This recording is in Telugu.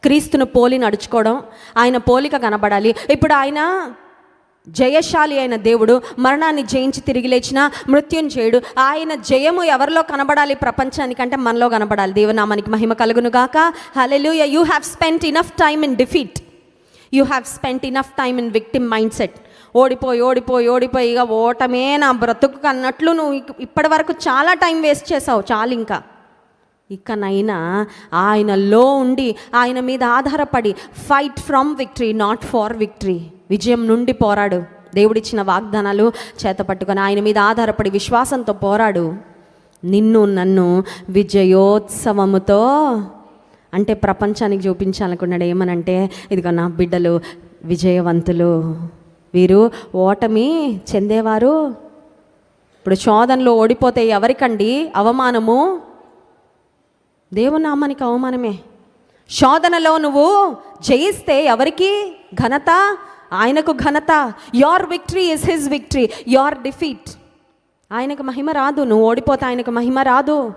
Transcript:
క్రీస్తును పోలి నడుచుకోవడం, ఆయన పోలిక కనబడాలి. ఇప్పుడు ఆయన జయశాలి అయిన దేవుడు, మరణాన్ని జయించి తిరిగి లేచిన మృత్యుంజయుడు. ఆయన జయము ఎవరిలో కనబడాలి? ప్రపంచానికంటే మనలో కనబడాలి. దేవునామానికి మహిమ కలుగును గాక. Hallelujah. You have spent enough time in defeat. You have spent enough time in victim mindset. ఓడిపోయి ఇక ఓటమే నా బ్రతుకు అన్నట్లు నువ్వు ఇప్పటి వరకు చాలా టైం వేస్ట్ చేసావు. చాలు, ఇంకా ఇకనైనా ఆయనలో ఉండి, ఆయన మీద ఆధారపడి, fight from victory, not for victory. విజయం నుండి పోరాడు. దేవుడిచ్చిన వాగ్దానాలు చేత పట్టుకొని ఆయన మీద ఆధారపడి విశ్వాసంతో పోరాడు. నిన్ను నన్ను విజయోత్సవముతో, అంటే ప్రపంచానికి చూపించాలనుకున్నాడు. ఏమనంటే, ఇదిగో నా బిడ్డలు విజయవంతులు, వీరు ఓటమి చెందేవారు. ఇప్పుడు శోధనలో ఓడిపోతే ఎవరికండి అవమానము? దేవుని నామానికి అవమానమే. శోధనలో నువ్వు జయిస్తే ఎవరికి ఘనత? ఆయనకు ఘనత. Your victory is his victory, your defeat ఆయనకు మహిమ రాదు. నువ్వు ఓడిపోతే ఆయనకు మహిమ రాదు.